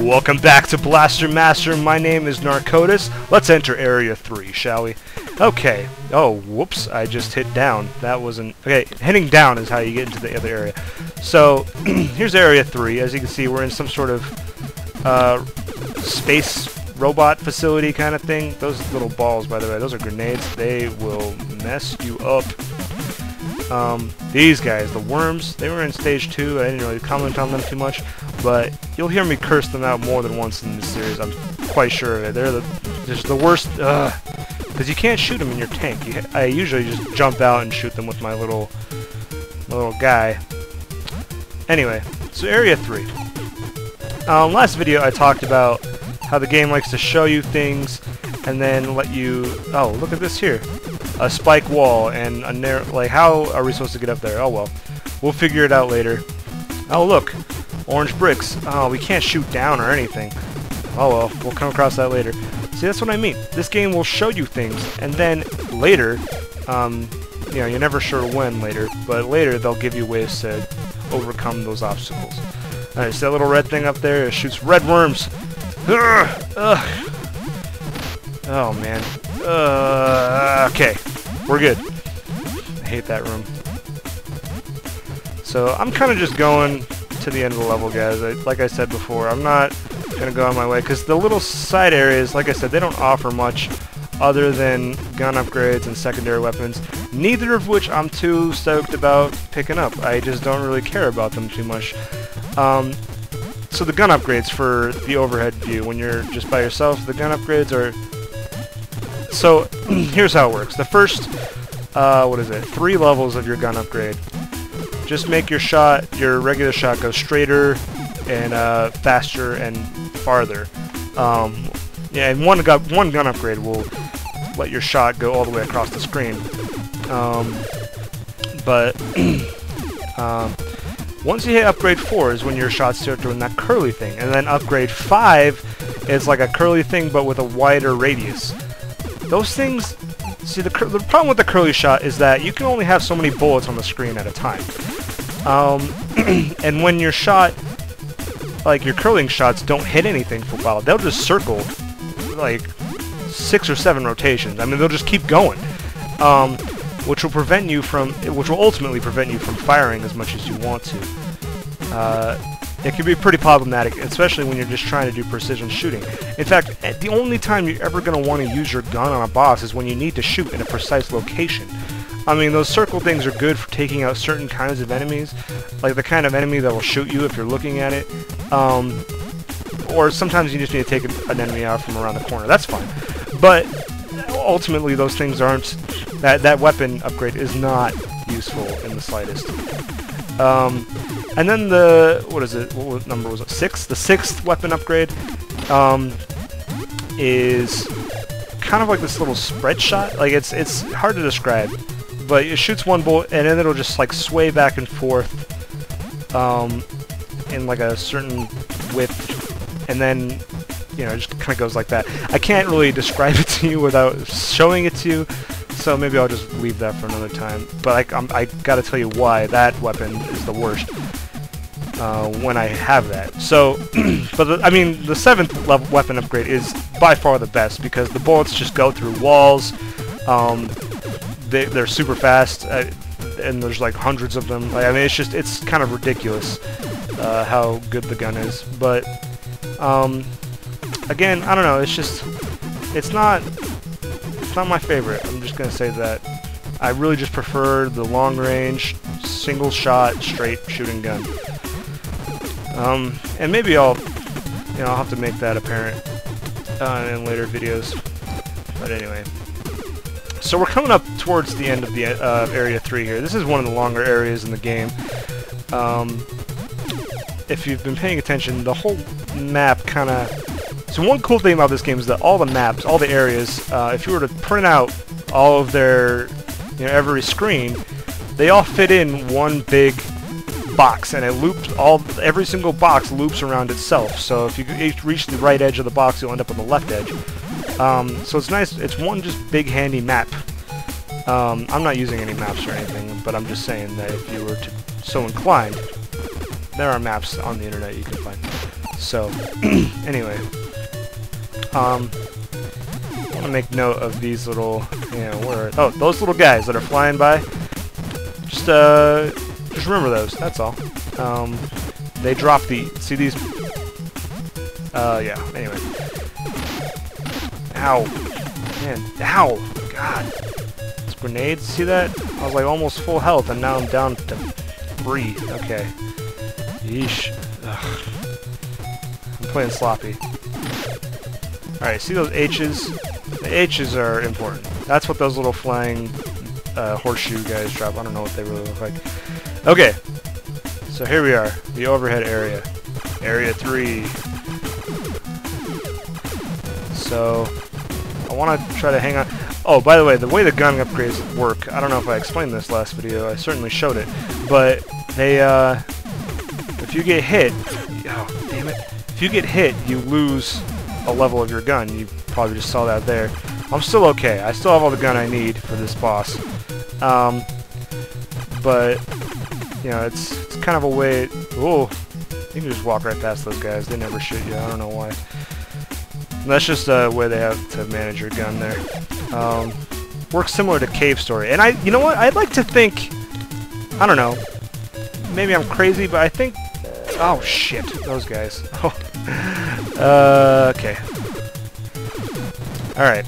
Welcome back to Blaster Master. My name is Narcotis. Let's enter Area 3, shall we? Okay. Oh, whoops. I just hit down. That wasn't... Okay, hitting down is how you get into the other area. So, here's Area 3. As you can see, we're in some sort of space robot facility kind of thing. Those little balls, by the way, those are grenades. They will mess you up. These guys, the worms, they were in stage 2. I didn't really comment on them too much, but you'll hear me curse them out more than once in this series. I'm quite sure of it. They're just the worst, because you can't shoot them in your tank. I usually just jump out and shoot them with my little guy. Anyway, so Area 3. Last video I talked about how the game likes to show you things and then let you... Oh, look at this here. A spike wall and a narrow... Like, how are we supposed to get up there? Oh, well. We'll figure it out later. Oh, look. Orange bricks. Oh, we can't shoot down or anything. Oh, well. We'll come across that later. See, that's what I mean. This game will show you things, and then later, you know, you're never sure when later, but later they'll give you ways to overcome those obstacles. Alright, see that little red thing up there? It shoots red worms. Ugh. Ugh. Oh, man. Okay. We're good. I hate that room. So, I'm kind of just going to the end of the level, guys. Like I said before, I'm not going to go on my way, because the little side areas, like I said, they don't offer much other than gun upgrades and secondary weapons, neither of which I'm too stoked about picking up. I just don't really care about them too much. So the gun upgrades for the overhead view, when you're just by yourself, the gun upgrades are... So, here's how it works. The first, 3 levels of your gun upgrade. Just make your shot, your regular shot, go straighter and faster and farther. Yeah, and one gun upgrade will let your shot go all the way across the screen. Once you hit upgrade 4 is when your shots start doing that curly thing, and then upgrade 5 is like a curly thing but with a wider radius. Those things, see, the problem with the curly shot is that you can only have so many bullets on the screen at a time. And when your shot, like your curling shots, don't hit anything for a while, they'll just circle like 6 or 7 rotations. I mean, they'll just keep going, which will ultimately prevent you from firing as much as you want to. It can be pretty problematic, especially when you're just trying to do precision shooting. In fact, the only time you're ever going to want to use your gun on a boss is when you need to shoot in a precise location. I mean, those circle things are good for taking out certain kinds of enemies, like the kind of enemy that will shoot you if you're looking at it. Or sometimes you just need to take an enemy out from around the corner. That's fine. But ultimately, those things aren't... That weapon upgrade is not useful in the slightest. And then the... What number was it? 6? The 6th weapon upgrade is kind of like this little spread shot. Like, it's hard to describe. But it shoots one bullet, and then it'll just, like, sway back and forth in, like, a certain width. And then, you know, it just kind of goes like that. I can't really describe it to you without showing it to you, so maybe I'll just leave that for another time. But I gotta tell you why that weapon is the worst when I have that. So, I mean, the 7th level weapon upgrade is by far the best, because the bullets just go through walls. They're super fast, and there's like hundreds of them. Like, I mean, it's kind of ridiculous how good the gun is. But again, I don't know. It's not my favorite. I'm just gonna say that. I really just prefer the long range, single shot, straight shooting gun. And maybe I'll have to make that apparent in later videos. But anyway. So we're coming up towards the end of the Area 3 here. This is one of the longer areas in the game. If you've been paying attention, the whole map kind of... So one cool thing about this game is that all the maps, all the areas, if you were to print out all of their, every screen, they all fit in one big box, and it loops every single box loops around itself. So if you reach the right edge of the box, you'll end up on the left edge. So it's nice. It's one just big handy map. I'm not using any maps or anything, but I'm just saying that if you were to so inclined, there are maps on the internet you can find. So, anyway, I want to make note of these little, oh, those little guys that are flying by. Just remember those. That's all. They drop the. See these? Yeah. Anyway. Ow. Man. Ow. God. These grenades. See that? I was like almost full health, and now I'm down to 3. Okay. Yeesh. Ugh. I'm playing sloppy. Alright, see those H's? The H's are important. That's what those little flying horseshoe guys drop. I don't know what they really look like. Okay. So here we are. The overhead area. Area 3. So, I want to try to hang on. Oh, by the way the gun upgrades work, I don't know if I explained this last video, I certainly showed it, but they, if you get hit, oh, damn it, if you get hit, you lose a level of your gun. You probably just saw that there. I'm still okay. I still have all the gun I need for this boss. But, you know, it's kind of a way, oh, you can just walk right past those guys. They never shoot you. I don't know why. That's just a way they have to manage your gun there. Works similar to Cave Story. And you know what? I'd like to think, I don't know, maybe I'm crazy, but I think, oh shit, those guys. Oh. Okay. Alright.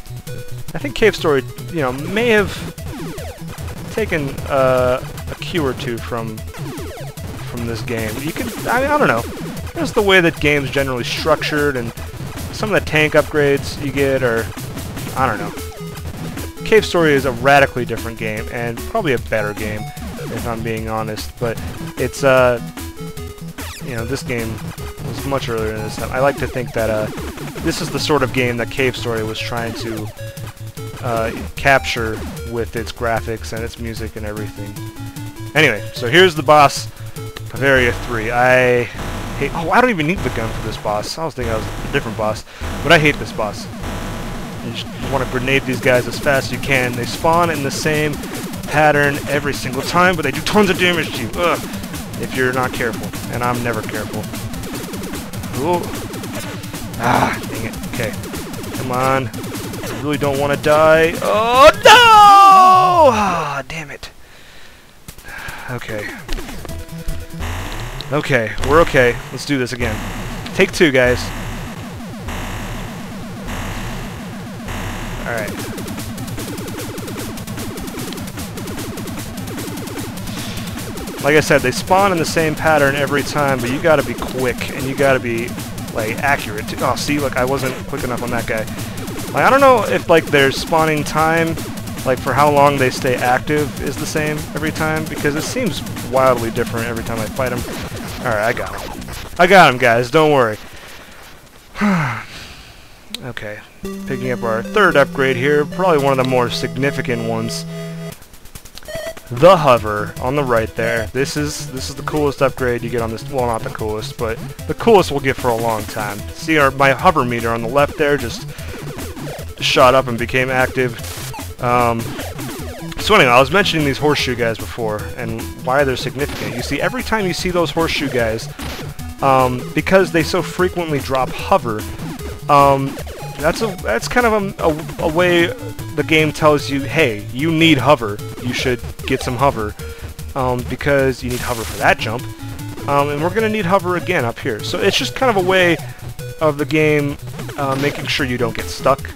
I think Cave Story, you know, may have taken a cue or two from this game. You can, I don't know. Just the way that game's generally structured, and some of the tank upgrades you get are, I don't know. Cave Story is a radically different game, and probably a better game, if I'm being honest, but it's, you know, this game was much earlier than this time. I like to think that, this is the sort of game that Cave Story was trying to, capture with its graphics and its music and everything. Anyway, so here's the boss of Area 3. I hate... Oh, I don't even need the gun for this boss. I was thinking I was a different boss. But I hate this boss. You just want to grenade these guys as fast as you can. They spawn in the same pattern every single time, but they do tons of damage to you. Ugh. If you're not careful. And I'm never careful. Ooh. Ah, dang it. Okay. Come on. I really don't want to die. Oh, no! Ah, damn it. Okay. Okay, we're okay. Let's do this again. Take 2, guys. Alright. Like I said, they spawn in the same pattern every time, but you gotta be quick, and you gotta be, like, accurate. Oh, see, look, I wasn't quick enough on that guy. Like, I don't know if, like, their spawning time, like, for how long they stay active is the same every time, because it seems wildly different every time I fight them. Alright, I got him. I got him, guys, don't worry. Okay, picking up our 3rd upgrade here, probably one of the more significant ones. The hover on the right there. This is the coolest upgrade you get on this. Well, not the coolest, but the coolest we'll get for a long time. See my hover meter on the left there just shot up and became active. So anyway, I was mentioning these horseshoe guys before and why they're significant. You see, every time you see those horseshoe guys, because they so frequently drop hover, that's kind of a way the game tells you, hey, you need hover. You should get some hover, because you need hover for that jump, and we're gonna need hover again up here. So it's just kind of a way of the game making sure you don't get stuck,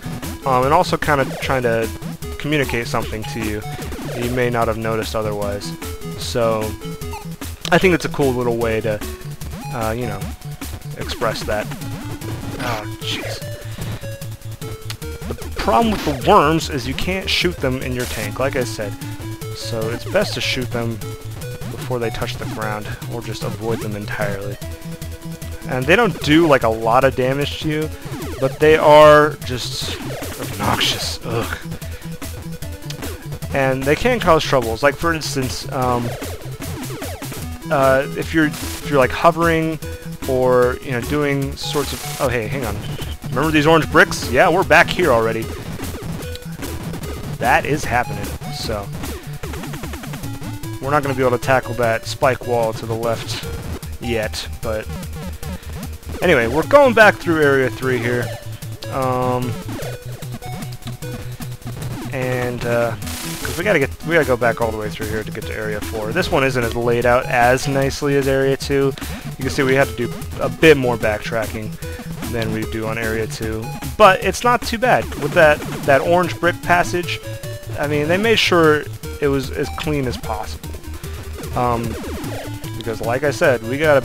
and also kind of trying to communicate something to you that you may not have noticed otherwise. So I think it's a cool little way to, you know, express that. Oh, jeez. The problem with the worms is you can't shoot them in your tank, like I said. So it's best to shoot them before they touch the ground, or just avoid them entirely. And they don't do, like, a lot of damage to you, but they are just obnoxious. Ugh. And they can cause troubles. Like, for instance, if you're like hovering, or, you know, doing sorts of... Oh, hey, hang on. Remember these orange bricks? Yeah, we're back here already. That is happening. So we're not going to be able to tackle that spike wall to the left yet, but Anyway, we're going back through Area 3 here. Because we gotta go back all the way through here to get to Area 4. This one isn't as laid out as nicely as Area 2. You can see we have to do a bit more backtracking than we do on Area 2. But it's not too bad. With that orange brick passage, I mean, they made sure it was as clean as possible. Because like I said, we're gonna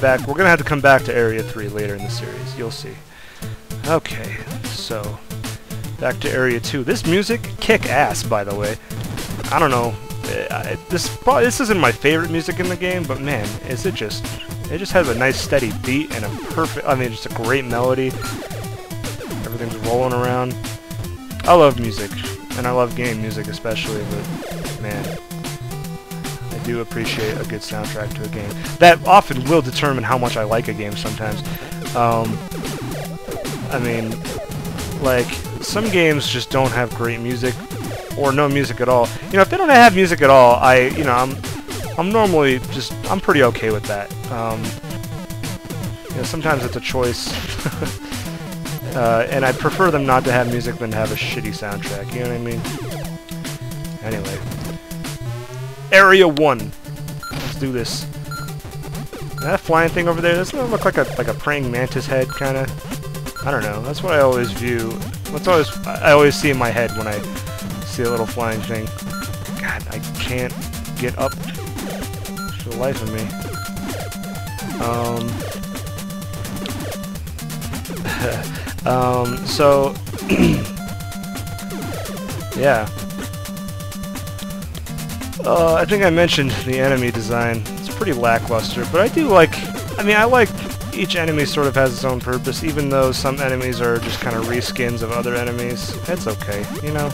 have to come back to Area 3 later in the series. You'll see. Okay, so back to Area 2. This music, kick ass, by the way. I don't know. This isn't my favorite music in the game, but man, it just has a nice steady beat and just a great melody. Everything's rolling around. I love music, and I love game music especially, but man, I do appreciate a good soundtrack to a game. That often will determine how much I like a game sometimes. I mean, like, some games just don't have great music, or no music at all. You know, if they don't have music at all, I'm normally I'm pretty okay with that. You know, sometimes it's a choice, and I prefer them not to have music than to have a shitty soundtrack, you know what I mean? Anyway. Area 1. Let's do this. That flying thing over there, doesn't it look like a praying mantis head, kinda? I don't know. That's what I always view. I always see in my head when I see a little flying thing. God, I can't get up for the life of me. So yeah. I think I mentioned the enemy design. It's pretty lackluster, but I do like. I mean, I like. Each enemy sort of has its own purpose, even though some enemies are just kind of reskins of other enemies. It's okay, you know?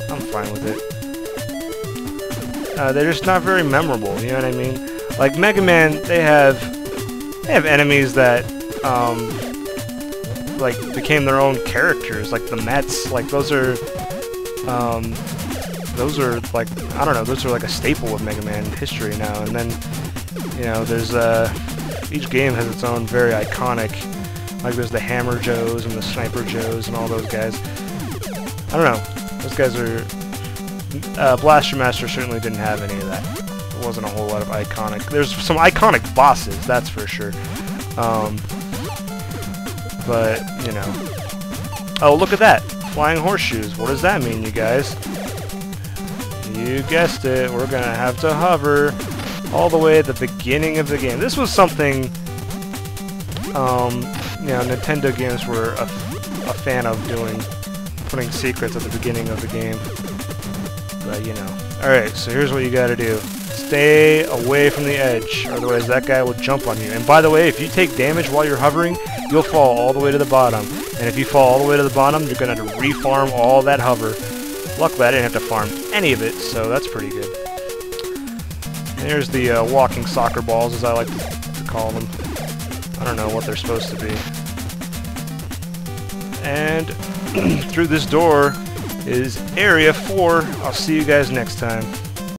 I'm fine with it. They're just not very memorable, you know what I mean? Like Mega Man, they have enemies that, like, became their own characters, like the Mets. Like, those are like, I don't know, those are like a staple of Mega Man history now. And then, you know, there's, each game has its own very iconic, like there's the Hammer Joes and the Sniper Joes and all those guys. I don't know, those guys are... Blaster Master certainly didn't have any of that. There wasn't a whole lot of iconic... There's some iconic bosses, that's for sure. But, you know... Oh, look at that! Flying horseshoes. What does that mean, you guys? You guessed it, we're gonna have to hover all the way at the beginning of the game. This was something, you know, Nintendo games were a fan of doing, putting secrets at the beginning of the game. But, you know. Alright, so here's what you gotta do. Stay away from the edge, otherwise that guy will jump on you. And by the way, if you take damage while you're hovering, you'll fall all the way to the bottom. And if you fall all the way to the bottom, you're gonna have to refarm all that hover. Luckily, I didn't have to farm any of it, so that's pretty good. And here's the walking soccer balls, as I like to call them. I don't know what they're supposed to be. And through this door is Area 4. I'll see you guys next time.